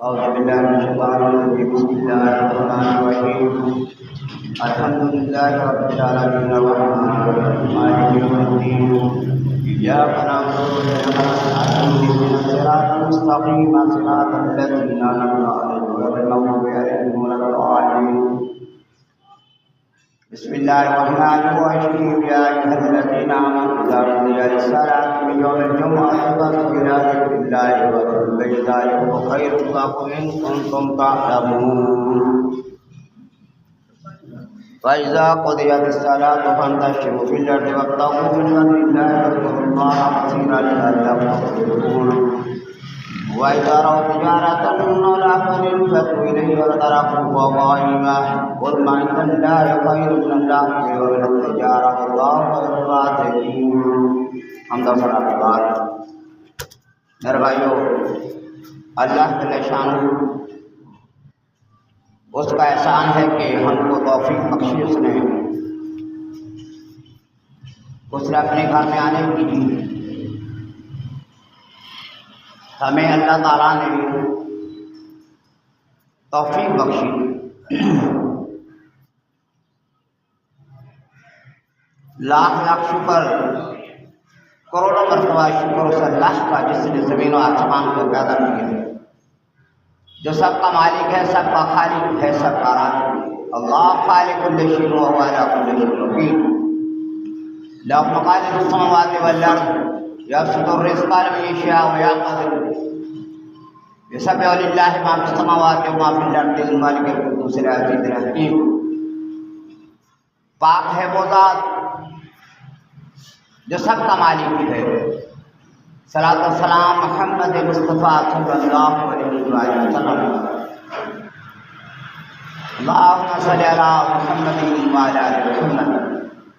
أعوذ بالله من الشيطان الرجيم بسم الله الرحمن الرحيم الحمد لله رب العالمين الرحمن الرحيم مالك يوم الدين إياك نعبد وإياك نستعين اهدنا الصراط المستقيم صراط الذين أنعمت عليهم غير المغضوب عليهم ولا الضالين بسم الله الرحمن الرحيم يا أيها الذين آمنوا إذا نودي للصلاة من يوم الجمعة فاسعوا إلى ذكر الله وذروا البيع ذلكم خير لكم إن كنتم تعلمون فإذا قضيت الصلاة فانتشروا في الأرض وابتغوا من فضل الله واذكروا الله كثيرا لعلكم تفلحون وإذا رأوا تجارة أو لهوا انفضوا إليها وتركوك قائما قل ما عند الله خير من اللهو ومن التجارة والله خير الرازقين حمد و ثنا کے بعد میرے بھائیو، اللہ جل شانہ اس کا احسان ہے کہ ہم کو توفیق بخشی اس نے اپنے گھر میں آنے کی ہمیں اللہ تعالیٰ نے توفیق بخشی۔ لاکھ لاکھ شکر، کروڑوں مرتبہ شکر اس اللہ کا جس نے زمین و آسمان کو پیدا کیا ہے، جو سب کا مالک ہے، سب کا خالق ہے، سب کا رازق ہے۔ اللہ خالق کل شیء وهو على كل شيء وکیل۔ له مقاليد السماوات والارض يبسط الرزق لمن يشاء ويقدر يسبح لله ما في السماوات وما في الارض الملك القدوس العزيز الحكيم۔ پاک ہے وہ ذات جو سب کا مالک ہے۔ صلاۃ و سلام محمد مصطفیٰ صلی اللہ علیہ وسلم۔ اللہم صلی علی محمد وعلی آل محمد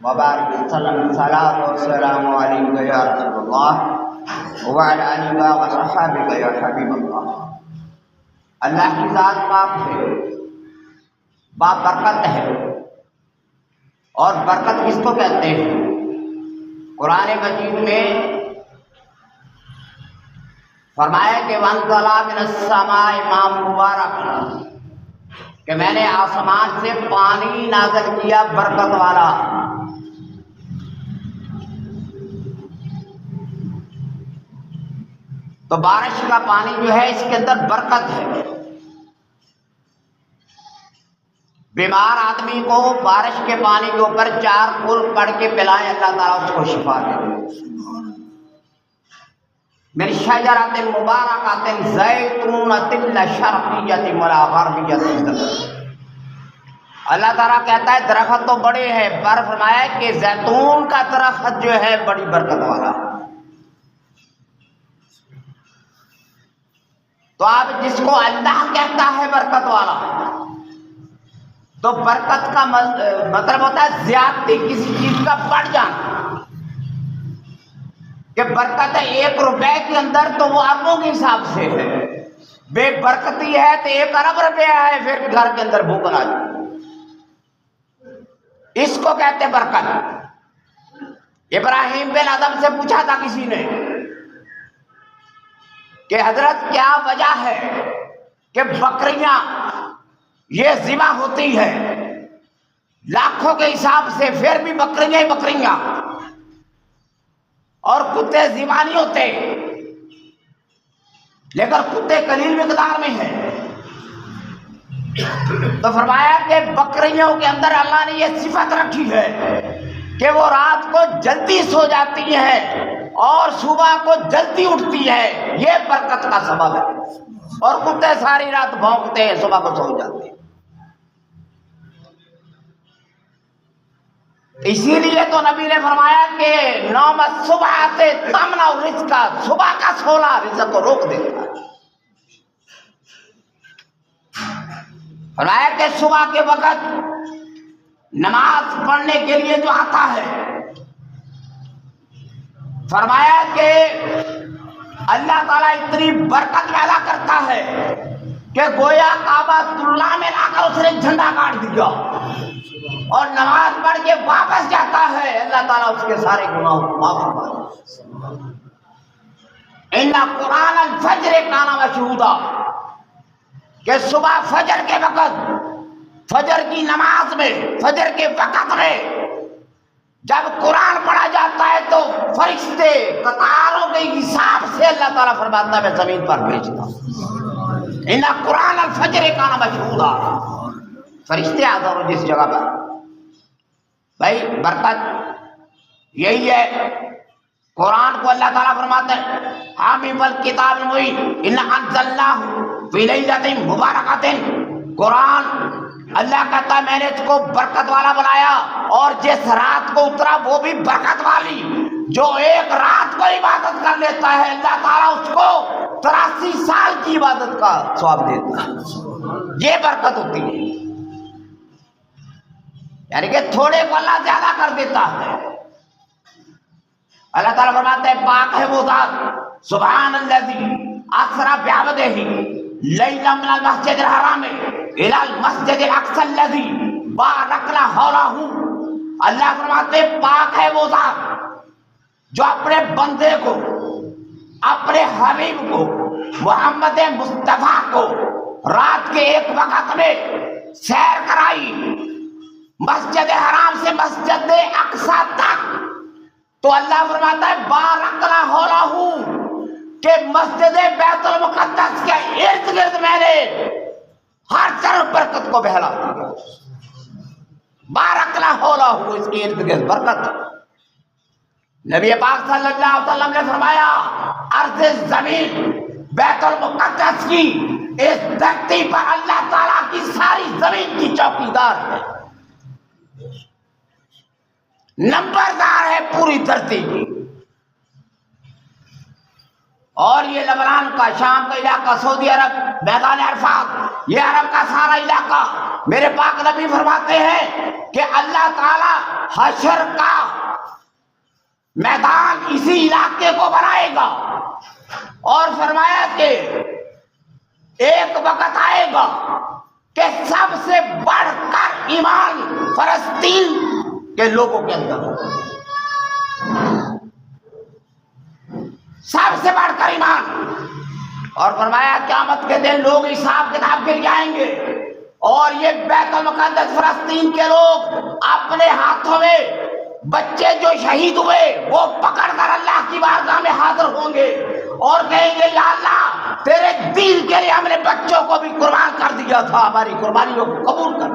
وبارک وسلم۔ صلاۃ و سلام علیک یا رسول اللہ وعلی آلک وصحبک یا حبیب اللہ۔ اللہ کی ذات پاک ہے، بابرکت ہے، اور برکت کس کو کہتے ہیں؟ قرآن مجید میں فرمایا کہ وَأَنزَلَ مِنَ السَّمَاءِ مَاءً مُبَارَكًا، کہ میں نے آسمان سے پانی نازل کیا برکت والا۔ تو بارش کا پانی جو ہے اس کے اندر برکت ہے۔ بیمار آدمی کو بارش کے پانی کے اوپر 4 پھول پڑھ کے پلائیں، اللہ تعالیٰ اس کو شفا دے دے۔ من شجرۃ مبارکۃ زیتونۃ لا شرقیۃ ولا غربیۃ۔ اللہ تعالیٰ کہتا ہے درخت تو بڑے ہیں، پر فرمایا کہ زیتون کا درخت جو ہے بڑی برکت والا۔ تو آپ جس کو اللہ کہتا ہے برکت والا، تو برکت کا مطلب ہوتا ہے زیادتی، کسی چیز کا بڑھ جانا۔ کہ برکت ہے 1 روپے کے اندر تو وہ اربوں کے حساب سے ہے، بے برکتی ہے تو 1 ارب روپیہ ہے پھر بھی گھر کے اندر بھوک نہ جائے، اس کو کہتے برکت۔ ابراہیم بن ادم سے پوچھا تھا کسی نے کہ حضرت کیا وجہ ہے کہ بکریاں یہ ذبح ہوتی ہے لاکھوں کے حساب سے، پھر بھی بکریاں ہی بکریاں، اور کتے ذبح نہیں ہوتے، لیکن کتے قلیل مقدار میں ہیں۔ تو فرمایا کہ بکریوں کے اندر اللہ نے یہ صفت رکھی ہے کہ وہ رات کو جلدی سو جاتی ہیں اور صبح کو جلدی اٹھتی ہے، یہ برکت کا سبب ہے۔ اور کتے ساری رات بھونکتے ہیں، صبح کو سو جاتے ہیں۔ اسی لیے تو نبی نے فرمایا کہ نوم الصبح سے تمنع الرزق، صبح کا سونا رزق کو روک دیتا ہے۔ فرمایا کہ صبح کے وقت نماز پڑھنے کے لیے جو آتا ہے، فرمایا کہ اللہ تعالیٰ اتنی برکت پیدا کرتا ہے کہ گویا کعبہ اللہ میں لا کر اس نے جھنڈا کاٹ دیا، اور نماز پڑھ کے واپس جاتا ہے، اللہ تعالیٰ اس کے سارے گناہوں کو معاف فرما دیتا ہے۔ ان قرآن الفجر کان مشہودا، کہ صبح فجر کے وقت، فجر کی نماز میں، فجر کے وقت میں جب قرآن پڑھا جاتا ہے تو فرشتے قطاروں کے حساب سے اللہ تعالیٰ فرماتا ہے میں زمین پر بھیجتا ہوں، ان قرآن الفجر کان مشہودا، فرشتے آتے ہیں جس جگہ پر۔ بھائی برکت یہی ہے، قرآن کو اللہ تعالیٰ فرماتا ہے حامیم الکتاب المبین انا انزلناہ فی لیلۃ مبارکۃ، قرآن اللہ کہتا ہے میں نے اس کو برکت والا بنایا، اور جس رات کو اترا وہ بھی برکت والی۔ جو ایک رات کو عبادت کر لیتا ہے اللہ تعالیٰ اس کو 83 سال کی عبادت کا ثواب دیتا ہے، یہ برکت ہوتی ہے، یعنی کہ تھوڑے کو اللہ زیادہ کر دیتا ہے۔ اللہ تعالیٰ فرماتے ہیں پاک ہے وہ ذات، سبحان الذی اسری بعبدہ لیلا من المسجد الحرام الی المسجد الاقصی الذی بارکنا حولہ۔ اللہ فرماتے ہیں پاک ہے وہ ذات جو اپنے بندے کو، اپنے حبیب کو، محمد مصطفیٰ کو رات کے ایک وقت میں سیر کرائی مسجد حرام سے مسجد اقصی تک، تو اللہ فرماتا ہے بارکنا حولہ، کہ مسجد بیت المقدس کے ارد گرد میں نے ہر طرف برکت کو پھیلا دیا، بارکنا حولہ، اس کے ارد گرد برکت۔ نبی پاک صلی اللہ علیہ وسلم نے فرمایا ارض زمین بیت المقدس کی اس دھرتی پر اللہ تعالیٰ کی ساری زمین کی چوکیدار ہے، نمبردار ہے پوری دھرتی کی۔ اور یہ لبنان کا، شام کا علاقہ، سعودی عرب، میدان عرفات، یہ عرب کا سارا علاقہ، میرے پاک نبی فرماتے ہیں کہ اللہ تعالیٰ حشر کا میدان اسی علاقے کو بنائے گا، اور فرمایا کہ ایک وقت آئے گا کہ سب سے بڑھ کر ایمان فلسطین کے لوگوں کے اندر ہوگا، سب سے بڑھ کر ایمان۔ اور فرمایا قیامت کے دن لوگ حساب کتاب کے لیے آئیں گے، اور یہ بیت المقدس فلسطین کے لوگ اپنے ہاتھوں میں بچے جو شہید ہوئے وہ پکڑ کر اللہ کی بارگاہ میں حاضر ہوں گے اور کہیں گے یا اللہ تیرے دین کے لیے ہم نے بچوں کو بھی قربان کر دیا تھا، ہماری قربانیوں کو قبول کر۔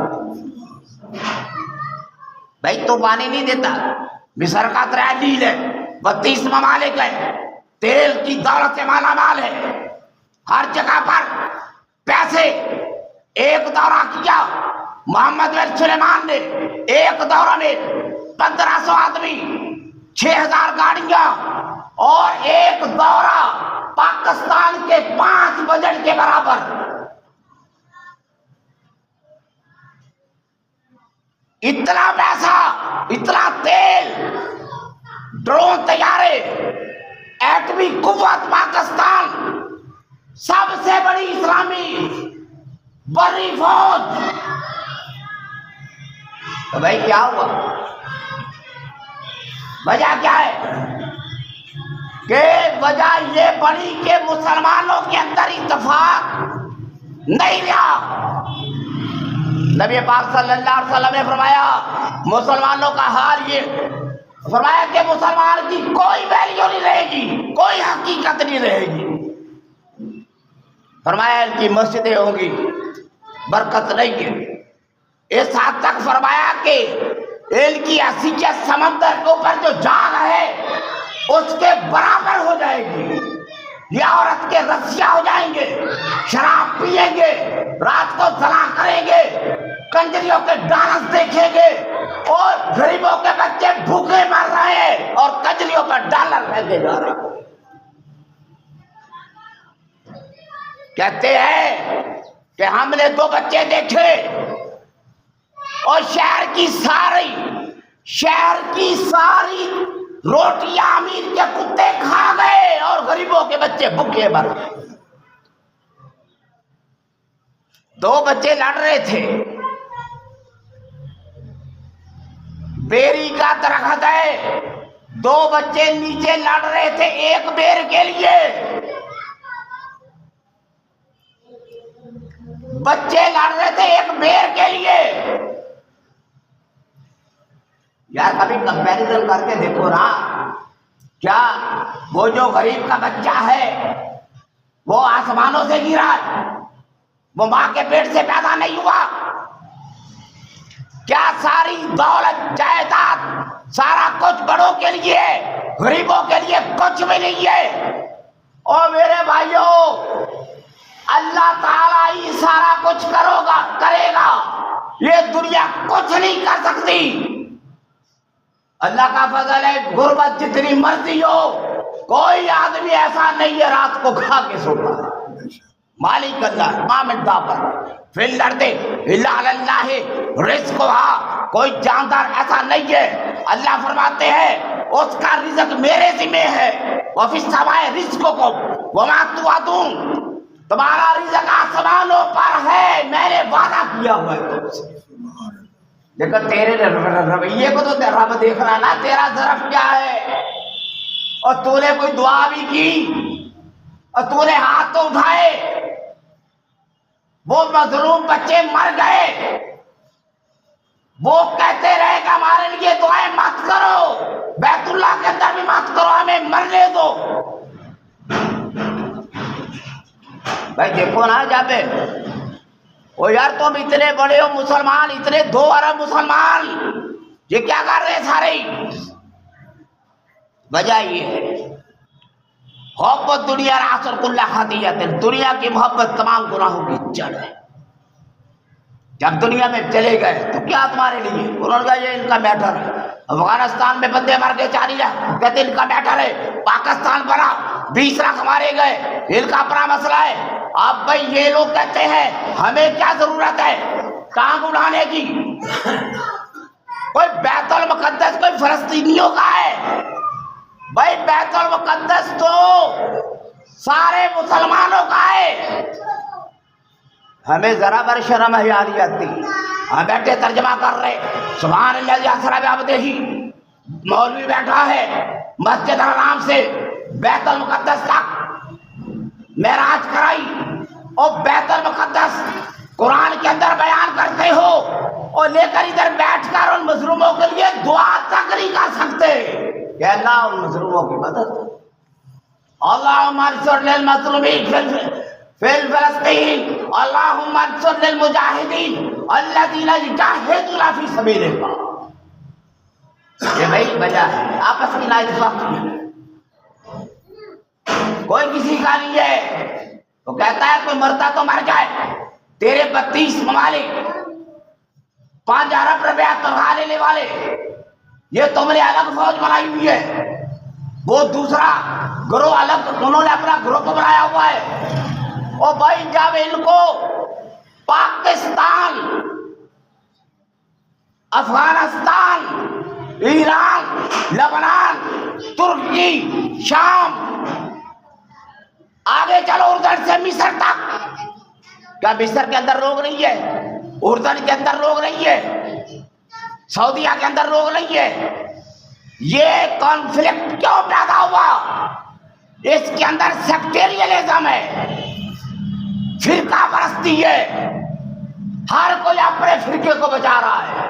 بھائی تو پانی نہیں دیتا، مصر کا 3 نیل ہے، 32 ممالک ہے، تیل کی دولت سے مالا مال ہے، ہر جگہ پر پیسے۔ ایک دورہ کیا محمد بن سلیمان نے، ایک دورہ میں 1500 آدمی، 6000 گاڑیاں، اور ایک دورہ پاکستان کے 5 بجٹ کے برابر۔ اتنا پیسہ، اتنا تیل، ڈرون، طیارے، ایٹمی قوت پاکستان، سب سے بڑی اسلامی بڑی فوج۔ تو بھائی کیا ہوا؟ وجہ کیا ہے؟ کہ وجہ یہ بڑی کہ مسلمانوں کے اندر اتفاق نہیں رہا۔ نبی پاک صلی اللہ علیہ وسلم نے فرمایا مسلمانوں کا حال یہ، فرمایا کہ مسلمان کی کوئی ویلیو نہیں رہے گی، کوئی حقیقت نہیں رہے گی۔ فرمایا ان کی مسجدیں ہوں گی، برکت نہیں ہے۔ اس حد تک فرمایا کہ ان کی حیثیت سمندر کے اوپر جو جاگ ہے اس کے برابر ہو جائے گی۔ یہ عورت کے رسیا ہو جائیں گے، شراب پیئیں گے، رات کو زنا کریں گے، کنجریوں کے ڈانس دیکھیں گے، اور غریبوں کے بچے بھوکے مر رہے ہیں اور کنجریوں کا ڈالر پھینکے جا رہے ہیں۔ کہتے ہیں کہ ہم نے 2 بچے دیکھے اور شہر کی ساری روٹیاں امیر کے کتے کھا گئے اور غریبوں کے بچے بھوکے مر گئے۔ 2 بچے لڑ رہے تھے، بیری کا درخت ہے، 2 بچے نیچے لڑ رہے تھے ایک بیر کے لیے۔ بچے لڑ رہے تھے ایک بیر کے لیے. یار کبھی کمپیریزن کر کے دیکھو نا. کیا وہ جو غریب کا بچہ ہے وہ آسمانوں سے گرا ہے؟ وہ ماں کے پیٹ سے پیدا نہیں ہوا؟ کیا ساری دولت جائیداد سارا کچھ بڑوں کے لیے غریبوں کے لیے کچھ بھی نہیں ہے؟ اور میرے بھائیوں اللہ تعالیٰ ہی سارا کچھ کرے گا. یہ دنیا کچھ نہیں کر سکتی. اللہ کا فضل ہے غربت جتنی مرضی ہو کوئی آدمی ایسا نہیں ہے رات کو کھا کے سوتا ہے. مالک اللہ ما من دابۃ فی الارض الا علی اللہ رزقھا. کوئی جاندار ایسا نہیں ہے. اللہ فرماتے ہیں اس کا رزق میرے ذمہ ہے. وفی السماء رزقکم وما توعدون. تمہارا رزق آسمانوں پر ہے میں نے وعدہ کیا ہوا ہے تم سے. لیکن تیرے رویے کو تو رب دیکھ رہا نا تیرا ظرف کیا ہے. اور تو نے کوئی دعا بھی کی اور تو نے ہاتھ تو اٹھائے. وہ مظلوم بچے مر گئے. وہ کہتے رہے کہ ہمارے لیے دعائیں مت کرو. بیت اللہ کے اندر بھی مت کرو ہمیں مرنے دو. بھائی دیکھو نا جہاں پہ او یار تم اتنے بڑے ہو مسلمان اتنے 2 ارب مسلمان یہ کیا کر رہے سارے؟ وجہ یہ ہے محبت دنیا راس کل خطیئۃ. دنیا کی محبت تمام گناہوں کی جڑ ہے. جب دنیا میں چلے گئے تو کیا تمہارے لیے؟ انہوں نے کہا یہ ان کا میٹر ہے. افغانستان میں بندے مر گئے 4 لاکھ کہتے ان کا میٹر ہے. پاکستان بنا 20 لاکھ مارے گئے ان کا اپنا مسئلہ ہے. اب بھائی یہ لوگ کہتے ہیں ہمیں کیا ضرورت ہے ٹانگ اڑانے کی؟ کوئی بیت المقدس کوئی فلسطینیوں کا ہے؟ بھائی بیت المقدس تو سارے مسلمانوں کا ہے. ہمیں ذرا بر شرم حیا نہیں آتی. ہم بیٹھے ترجمہ کر رہے سبحان اللہ اسری بعبدہ. مولوی بیٹھا ہے مسجد الحرام سے بیت المقدس تک معراج کرائی اور بیت المقدس قرآن کے اندر بیان کرتے ہو اور لے کر ادھر بیٹھ کر ان مظلوموں کے لیے دعا تک نہیں کر سکتے کہ اللہ ان مظلوموں کی مدد. اللہم انصر للمظلومین فی فلسطین اللہم انصر للمجاہدین الذین یجاہدون فی سبیل اللہ. یہ بھائی وجہ ہے آپس کی نا اتفاقی. کوئی کسی کا نہیں ہے. وہ کہتا ہے کوئی مرتا تو مر جائے. تیرے 32 ممالک 5 ارب روپیہ تنخواہ لینے والے یہ تم نے الگ فوج بنائی ہوئی ہے. وہ دوسرا گروہ الگ انہوں نے اپنا گروپ بنایا ہوا ہے. اور بھائی جب ان کو پاکستان افغانستان ایران لبنان ترکی شام آگے چلو اردن سے مصر تک. کیا مصر کے اندر لوگ نہیں ہے؟ اردن کے اندر لوگ نہیں ہے؟ سعودیہ کے اندر لوگ نہیں ہے؟ یہ کانفلکٹ کیوں پیدا ہوا؟ اس کے اندر سیکٹریلزم ہے فرقہ پرستی ہے. ہر کوئی اپنے فرقے کو بچا رہا ہے.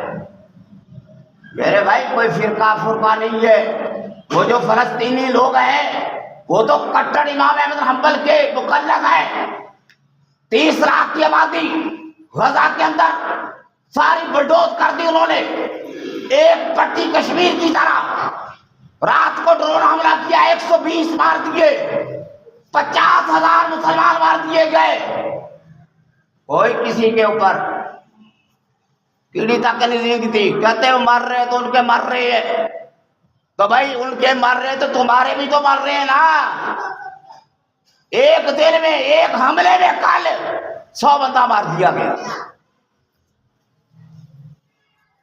میرے بھائی کوئی فرقہ نہیں ہے. وہ جو فلسطینی لوگ ہیں وہ تو کٹڑ امام احمد حنبل کے مقلد ہیں. 30 لاکھ کی آبادی غزہ کے اندر ساری بلڈوز کر دی انہوں نے. ایک پٹی کشمیر کی طرح رات کو ڈرون حملہ کیا 120 مار دیے 50,000 مسلمان مار دیے گئے. کوئی کسی کے اوپر کیڑی تک نہیں رینگتی تھی. کہتے وہ مر رہے تو ان کے مر رہے ہیں. تو بھائی ان کے مر رہے تو تمہارے بھی تو مر رہے ہیں نا. ایک دن میں ایک حملے میں کل 100 بندہ مار دیا گیا.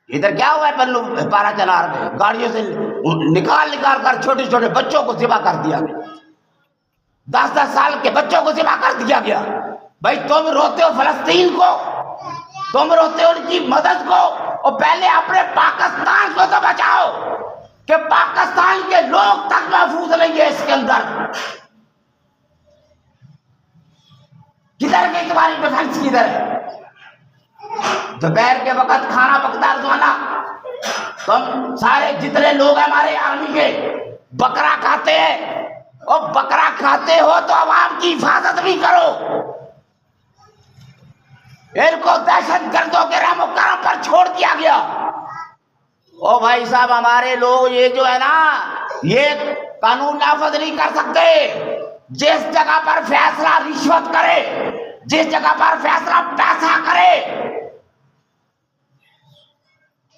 ادھر کیا ہوا ہے پنو پارا چنار میں گاڑیوں سے نکال کر چھوٹے چھوٹے بچوں کو ذبح کر دیا گیا. 10 سال کے بچوں کو ذبح کر دیا گیا. بھائی تم روتے ہو فلسطین کو, تم روتے ہو ان کی مدد کو, اور پہلے اپنے پاکستان کو تو بچاؤ کہ پاکستان کے لوگ تک محفوظ نہیں ہے اس کے اندر. کدھر گئی تمہاری ڈیفنس کدھر ہے؟ دوپہر کے وقت کھانا پکتا ہے روزانہ، تم سارے جتنے لوگ ہیں ہمارے آرمی کے بکرا کھاتے ہیں، اور بکرا کھاتے ہو تو عوام کی حفاظت بھی کرو۔ ان کو دہشت گردوں کے رحم و کرم پر چھوڑ دیا گیا۔ او بھائی صاحب، ہمارے لوگ یہ جو ہے نا، یہ قانون نافذ نہیں کر سکتے۔ جس جگہ پر فیصلہ رشوت کرے، جس جگہ پر فیصلہ پیسہ کرے،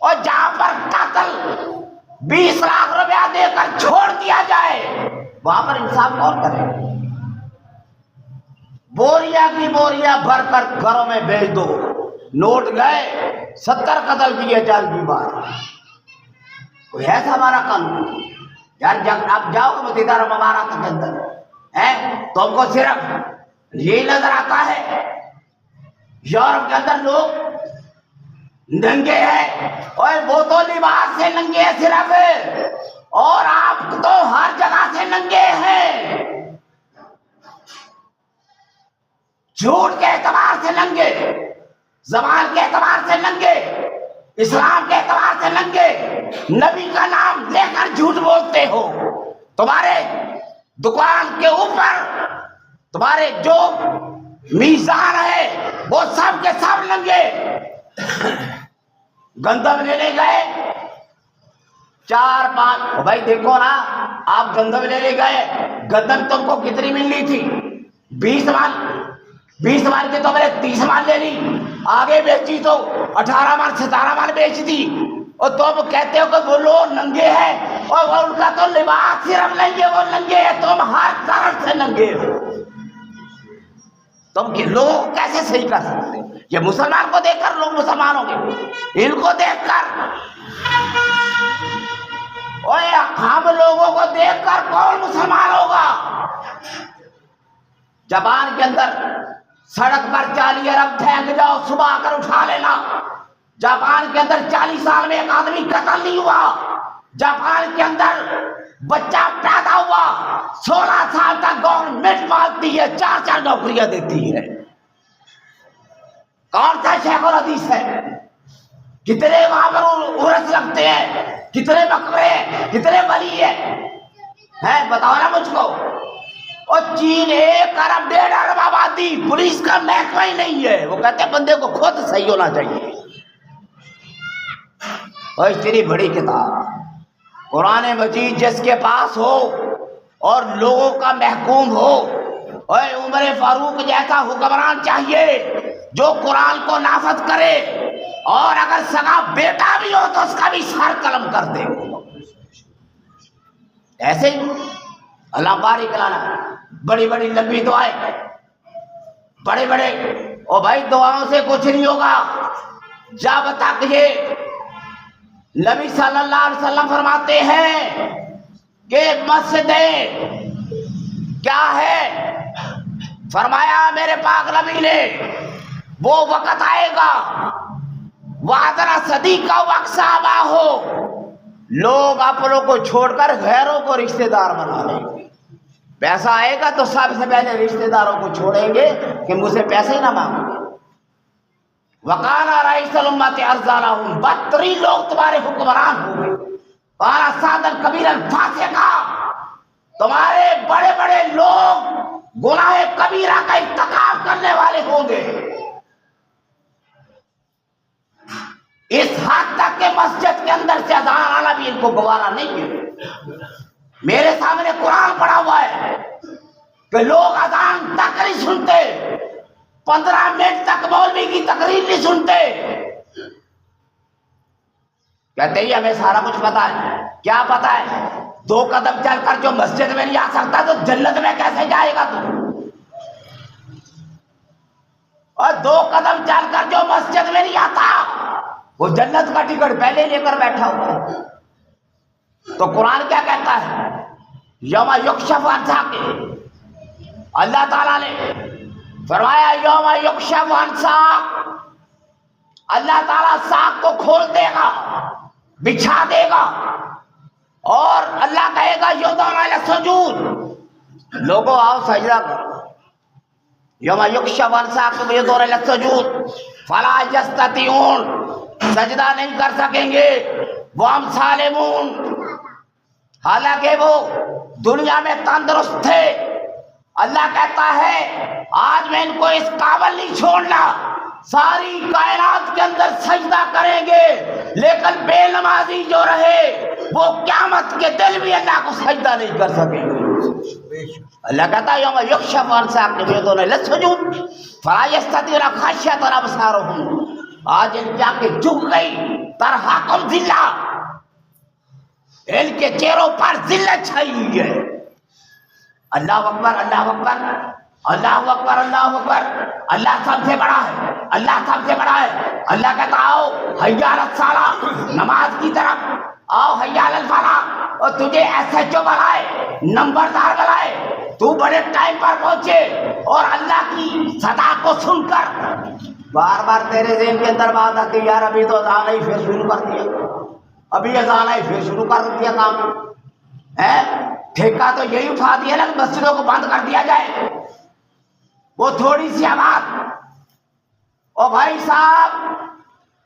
اور جہاں پر قاتل 20 لاکھ روپیہ دے کر چھوڑ دیا جائے، وہاں پر انصاف کون کرے؟ بوریا کی بوریا بھر کر گھروں میں بیچ دو، نوٹ گئے 70 قتل کیے 40 بار۔ کوئی ایسا ہمارا قانون یار؟ جب آپ جاؤ متحدہ عرب امارات کے اندر تم کو صرف یہ نظر آتا ہے یورپ کے اندر لوگ ننگے ہیں، اور وہ تو لباس سے ننگے ہیں صرف، اور آپ تو ہر جگہ سے ننگے ہیں۔ جھوٹ کے اعتبار سے ننگے، زبان کے اعتبار سے ننگے، اسلام کے اعتبار سے ننگے، نبی کا نام لے کر جھوٹ بولتے ہو۔ تمہارے دکان کے اوپر تمہارے جو میزان ہے وہ سب کے سب ننگے۔ گندم لینے گئے 4-5، بھائی دیکھو نا، آپ گندم لینے گئے، گندم تم کو کتنی ملنی تھی؟ 20 من، 20 من کے تو میں نے 30 من لے لی، آگے بیچی تو 18 من 17 من بیچ دی، اور تم کہتے ہو کہ وہ لوگ ننگے ہیں، اور ان کا تو لباس صرف نہیں ہے، وہ ننگے ہیں، تم ہر طرف سے ننگے ہو۔ تم لوگ کیسے صحیح کر سکتے؟ یہ مسلمان کو دیکھ کر لوگ مسلمان ہوں گے، ان کو دیکھ کر، اور ہم لوگوں کو دیکھ کر کون مسلمان ہوگا؟ جاپان کے اندر سڑک پر 40 ارب پھینک جاؤ، صبح آ کر اٹھا لینا۔ جاپان کے اندر 40 سال میں ایک آدمی قتل نہیں ہوا۔ جاپان کے اندر بچہ پیدا ہوا 16 سال تک گورنمنٹ مانگتی ہے، 4 نوکریاں دیتی ہے۔ کون سا شیخ الحدیث ہے؟ کتنے وہاں پر عرس لگتے ہیں، کتنے مقبرے ہیں، کتنے ولی ہیں، بتاؤ نا مجھ کو۔ اور چین 1 ارب 1.5 ارب آبادی، پولیس کا محکمہ ہی نہیں ہے، وہ کہتے ہیں بندے کو خود صحیح ہونا چاہیے۔ اور اتنی بڑی کتاب قرآن مجید جس کے پاس ہو اور لوگوں کا محکوم ہو، اور عمر فاروق جیسا حکمران چاہیے جو قرآن کو نافذ کرے، اور اگر سگا بیٹا بھی ہو تو اس کا بھی سر قلم کر دے۔ ایسے ہی اللہ بارک لنا، بڑی بڑی لمبی دعائیں، بڑے بڑے، اور بھائی دعاؤں سے کچھ نہیں ہوگا جب تک یہ نبی صلی اللہ علیہ وسلم فرماتے ہیں کہ مسجد کیا ہے؟ فرمایا میرے پاک نبی نے، وہ وقت آئے گا وعدنا صدی کا وقت آبا ہو، لوگ اپنوں کو چھوڑ کر غیروں کو رشتہ دار بنا لیں گے۔ پیسہ آئے گا تو سب سے پہلے رشتہ داروں کو چھوڑیں گے کہ مجھ سے پیسے ہی نہ مانگیں۔ وَقَالَ رَئِيسُ الْأُمَّةِ أَرْذَلَهُمْ، بدترین لوگ تمہارے حکمران ہوں گے۔ قَالَ سَادًا كَبِيرًا فَاسِقًا، تمہارے بڑے بڑے لوگ گناہ کبیرہ کا ارتکاب کرنے والے ہوں گے، اس حد تک کہ مسجد کے اندر سے اذان آنا بھی ان کو گوارا نہیں ہے۔ میرے سامنے قرآن پڑھا ہوا ہے کہ لوگ اذان تک نہیں سنتے، 15 منٹ تک مولوی کی تقریر نہیں سنتے، کہتے ہی ہمیں سارا کچھ پتا ہے۔ کیا پتا ہے؟ 2 قدم چل کر جو مسجد میں نہیں آ سکتا تو جنت میں کیسے جائے گا تو؟ اور 2 قدم چل کر جو مسجد میں نہیں آتا وہ جنت کا ٹکٹ پہلے لے کر بیٹھا ہوا ہے۔ تو قرآن کیا کہتا ہے؟ یوم یکشف عن ساق، اللہ تعالیٰ نے فرمایا یوم یکشف عن ساق، اللہ تعالیٰ ساق کو کھول دے گا، بچھا دے گا، اور اللہ کہے گا یدعون الی السجود، لوگوں آؤ سجدہ کرو۔ یوم یکشف عن ساق یدعون الی السجود فلا یستطیعون، سجدہ نہیں کر سکیں گے، وہ ہم سالمون، حالانکہ وہ دنیا میں تندرست تھے۔ اللہ کہتا ہے آج میں ان کو اس قابل نہیں چھوڑنا، ساری کائنات کے اندر سجدہ کریں گے، لیکن بے نمازی جو رہے وہ قیامت کے دن بھی اللہ کو سجدہ نہیں کر سکیں گے۔ اللہ کہتا ہے یوم یکشف عن ساق یدعون الی السجود فلا یستطیعون خاشعۃ ابصارہم، آج ان کی آنکھیں جھک گئی، ترہقہم ذلہ، ان کے چہروں پر ذلت چھائی ہوئی ہے۔ اللہ اکبر، اللہ اکبر، اللہ اکبر، اللہ اکبر، اللہ سب سے بڑا ہے، اللہ سب سے بڑا ہے۔ اللہ کہتا آؤ حی علی الصلاۃ، نماز کی طرف آؤ، حی علی الفلاح، اور تجھے ایس ایچ او بلائے، نمبردار بلائے، تو بڑے ٹائم پر پہنچے اور اللہ کی صدا کو سن کر بار بار تیرے ذہن کے اندر بات آتی یار ابھی تو اذان ہی پھر شروع کر دیا، ابھی اذان ہی پھر شروع کر دیا کام ہے، ٹھیکہ تو یہی اٹھا دیا نا مسجدوں کو بند کر دیا جائے، وہ تھوڑی سی بات۔ او بھائی صاحب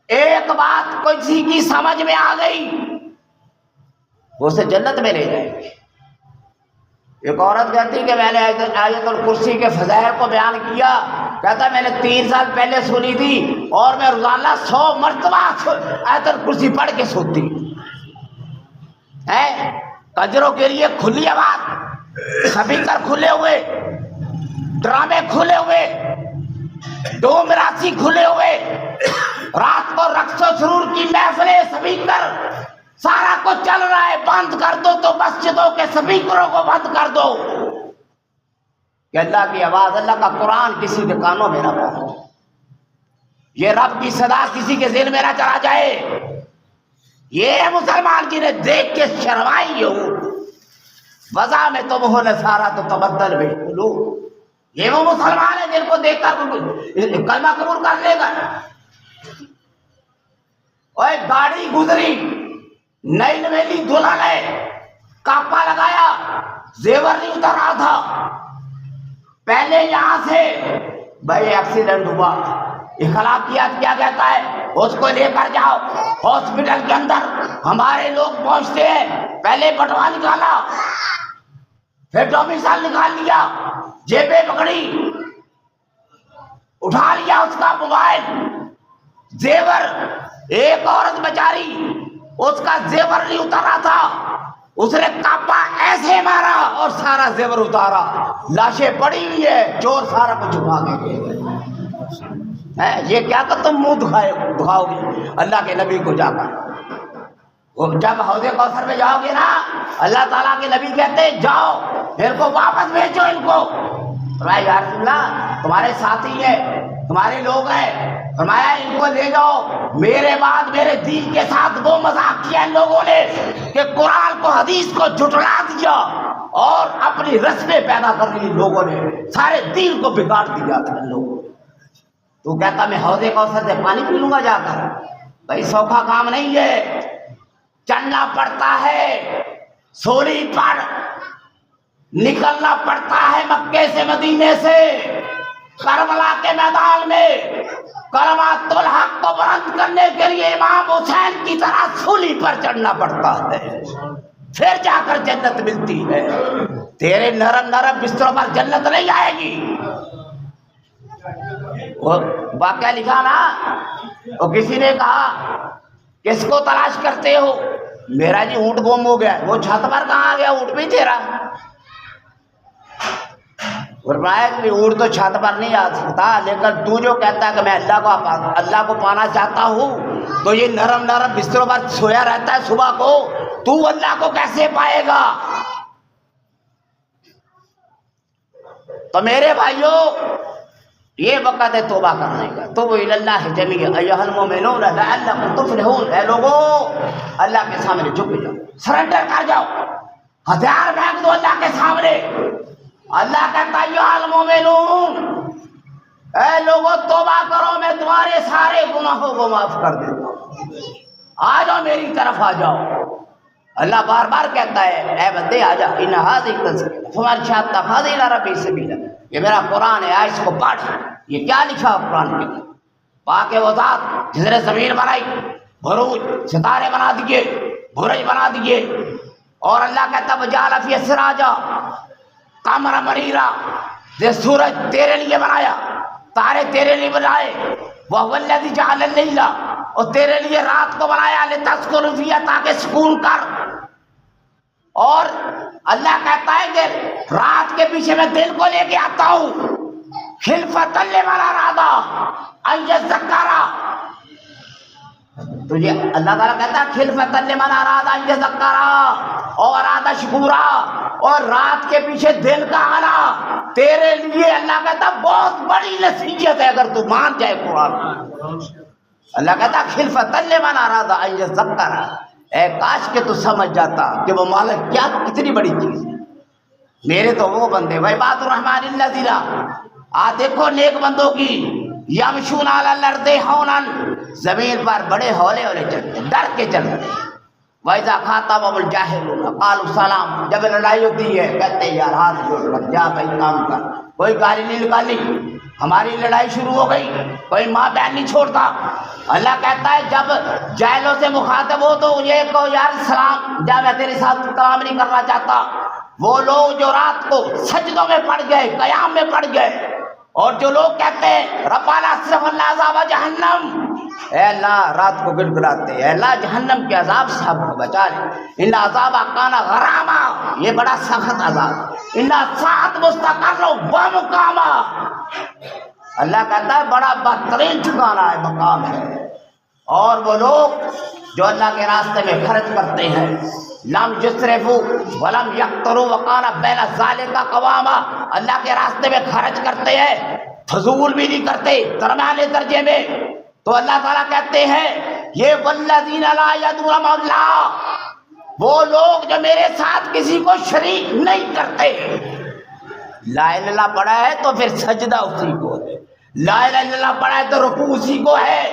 ایک بات کسی کی سمجھ میں آ گئی وہ اسے جنت میں لے جائے گی۔ ایک عورت کہتی کہ میں نے آیت الکرسی کے فضائل کو بیان کیا، کہتا میں نے 3 سال پہلے سنی تھی اور میں روزانہ 100 مرتبہ آیت الکرسی پڑھ کے سوتی ہے۔ کنجروں کے لیے کھلی آواز، سپیکر کھلے ہوئے، ڈرامے کھلے ہوئے، ڈوم راسی کھلے ہوئے، رات کو رقص و سرور کی محفلیں، سپیکر سارا کچھ چل رہا ہے، بند کر دو تو مسجدوں کے سپیکروں کو بند کر دو کہ اللہ کی آواز، اللہ کا قرآن کسی کے کانوں میں نہ پہنچے، یہ رب کی صدا کسی کے ذہن میں نہ چلا جائے۔ یہ مسلمان جنہیں دیکھ کے شرمائی ہو، وضع میں تم ہو نصارا تو تبدل بھی لو، یہ وہ مسلمان ہیں جن کو دیکھ کر کلمہ قبول کر لے گا۔ اور گاڑی گزری، نئی نویلی دلہن ہے، کاپا لگایا، زیور نہیں اتر رہا تھا، پہلے یہاں سے بھائی ایکسیڈنٹ ہوا، اخلاقیات کیا کہتا ہے اس کو لے کر جاؤ ہاسپٹل کے اندر، ہمارے لوگ پہنچتے ہیں، پہلے بٹوا نکالا، پھر ڈومیسائل نکال لیا، جیبیں پکڑی، اٹھا لیا اس کا موبائل، زیور، ایک عورت بیچاری اس کا زیور نہیں اتارا تھا، اس نے کاپا ایسے مارا اور سارا زیور اتارا، لاشیں پڑی ہوئی ہے، چور سارا کچھ اٹھا کے یہ کیا کہ تم منہ دکھاؤ گے اللہ کے نبی کو جا کر، جب حوض کوثر میں جاؤ گے نا اللہ تعالیٰ کے نبی کہتے جاؤ ان کو واپس بھیجو، ان کو فرمایا یا رسول اللہ تمہارے ساتھی ہیں، تمہارے لوگ ہیں، فرمایا ان کو لے جاؤ، میرے بعد میرے دین کے ساتھ وہ مذاق کیا ان لوگوں نے کہ قرآن کو حدیث کو جھٹلا دیا اور اپنی رسمیں پیدا کر لی لوگوں نے، سارے دین کو بگاڑ دیا تھا ان لوگوں نے۔ تو کہتا میں حوض کوثر سے پانی پی لوں گا جا کر، بھائی سوکھا کام نہیں ہے، چڑھنا پڑتا ہے، سولی پر نکلنا پڑتا ہے، مکے سے مدینے سے کربلا کے میدان میں کلمات الحق کو بلند کرنے کے لیے امام حسین کی طرح سولی پر چڑھنا پڑتا ہے، پھر جا کر جنت ملتی ہے۔ تیرے نرم نرم بستروں پر جنت نہیں آئے گی۔ واقعہ لکھا نا، اور کسی نے کہا کس کو تلاش کرتے ہو؟ میرا جی اونٹ گم ہو گیا، وہ چھت پر کہاں گیا؟ اونٹ بھی تیرا؟ فرمایا کہ اونٹ تو چھت پر نہیں آ سکتا، لیکن تو جو کہتا ہے کہ میں اللہ کو پانا چاہتا ہوں تو یہ نرم نرم بستروں پر سویا رہتا ہے صبح کو، تو اللہ کو کیسے پائے گا؟ تو میرے بھائیوں یہ وقت ہے توبہ کرنے کا، توبوا الی اللہ جمیعا ایھا المؤمنون لعلکم تفلحون، اے لوگو اللہ کے سامنے جھک جاؤ، سرنڈر کر جاؤ، ہتھیار پھینک دو اللہ کے سامنے۔ اللہ کہتا ہے ایھا المؤمنون، اے لوگو توبہ کرو، میں تمہارے سارے گناہوں کو معاف کر دیتا ہوں، آ جاؤ میری طرف آ جاؤ۔ اللہ بار بار کہتا ہے اے بندے آ جا، ان ھذہ تذکرۃ فمن شاء اتخذ الی ربہ سبیلا، یہ میرا قرآن ہے، اس کو پڑھ، یہ کیا لکھا ہے قرآن میں؟ پاک وہ ذات جس نے زمین بنائی، بروج ستارے بنا دیے، برج بنا دیے، اور اللہ کہتا وجعل فیہا سراجا قمرا منیرا، یہ سورج تیرے لیے بنایا، تارے تیرے لیے بنائے، وہو الذی جعل اللیل، اور تیرے لیے رات کو بنایا، لتسکن فیہا، تاکہ سکون کر۔ اور اللہ کہتا ہے کہ رات کے پیچھے میں دل کو لے کے آتا ہوں، خلفۃ لمن اراد ان یذکر، تجھے اللہ تعالیٰ کہتا ہے خلفۃ لمن اراد ان یذکر اور اراد شکورا، اور رات کے پیچھے دل کا آنا تیرے لیے اللہ کہتا بہت بڑی نصیحت ہے اگر تو مان جائے قرآن۔ اللہ کہتا خلفۃ لمن اراد ان یذکر، اے کاش کہ تو سمجھ جاتا کہ وہ مالک کیا کتنی بڑی چیز ہے۔ میرے تو وہ بندے وعباد الرحمن الذین، دیکھو نیک بندوں کی، یمشون علی الارض ہونا، زمین پر بڑے ہولے ہولے چلتے، ڈر کے چلتے۔ وَإِذَا خَاطَبَهُمُ الْجَاهِلُونَ قَالُوا سَلَامًا، جب لڑائی ہوتی ہے کہتے ہیں یار ہاتھ جوڑ کر جا بھائی کام کر، کوئی گالی نہیں نکالی، ہماری لڑائی شروع ہو گئی، کوئی ماں بہن نہیں چھوڑتا۔ اللہ کہتا ہے جب جاہلوں سے مخاطب ہو تو یہ کہو یار سلام، جا میں تیرے ساتھ کلام نہیں کرنا چاہتا۔ وہ لوگ جو رات کو سجدوں میں پڑ گئے، قیام میں پڑ گئے، اور جو لوگ کہتے ہیں ربنا اصرف عنا عذاب جہنم، اے اللہ رات کو گڑگڑاتے اے اللہ جہنم کے عذاب سے ہم کو بچا لے، ان عذاب کان غراما، یہ بڑا سخت عذاب، ان ساعت مستقر و مقاما، اللہ کہتا ہے بڑا بہترین ٹھکانہ ہے، مقام ہے۔ اور وہ لوگ جو اللہ کے راستے میں خرچ کرتے ہیں، لم یسرفوا ولم یقتروا وکان بین ذلک قواما، اللہ کے راستے میں خرچ کرتے ہیں، فضول بھی نہیں کرتے، درمیانے درجے میں، تو اللہ تعالیٰ کہتے ہیں یہ والذین لا یدعون مع اللہ، وہ لوگ جو میرے ساتھ کسی کو شریک نہیں کرتے۔ لا الہ الا اللہ پڑھا ہے تو پھر سجدہ اسی کو ہے، لا الہ الا اللہ پڑھا ہے تو رکوع اسی کو ہے،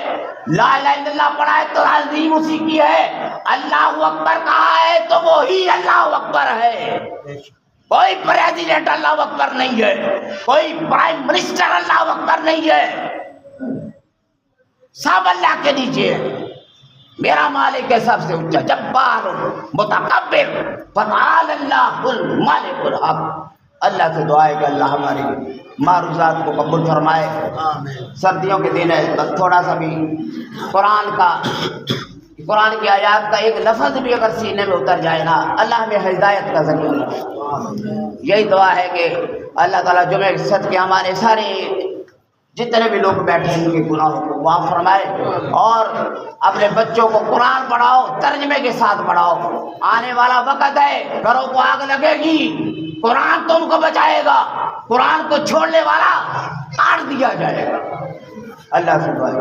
لا الہ الا اللہ پڑھا ہے تو تعظیم اسی کی ہے، اللہ اکبر کہا ہے تو وہی اللہ اکبر ہے۔ کوئی پریزیڈنٹ اللہ اکبر نہیں ہے، کوئی پرائم منسٹر اللہ اکبر نہیں ہے، سب اللہ کے نیچے ہے۔ میرا مالک ہے سب سے اونچا، جبار متکبر، فتعال اللہ المالک الحق۔ اللہ سے دعا ہے کہ اللہ ہماری معروضات کو قبول فرمائے۔ سردیوں کے دن ہے، بس تھوڑا سا بھی قرآن کی آیات کا ایک لفظ بھی اگر سینے میں اتر جائے نا، اللہ ہمیں ہدایت کا ذریعہ بنائے۔ یہی دعا ہے کہ اللہ تعالیٰ جمعہ کے صدقے ہمارے سارے جتنے بھی لوگ بیٹھے ہیں ان کے گناہوں کو معاف فرمائے، اور اپنے بچوں کو قرآن پڑھاؤ، ترجمے کے ساتھ پڑھاؤ۔ آنے والا وقت ہے گھروں کو آگ لگے گی، قرآن تم کو بچائے گا، قرآن کو چھوڑنے والا کاٹ دیا جائے گا۔ اللہ سے دعا ہے۔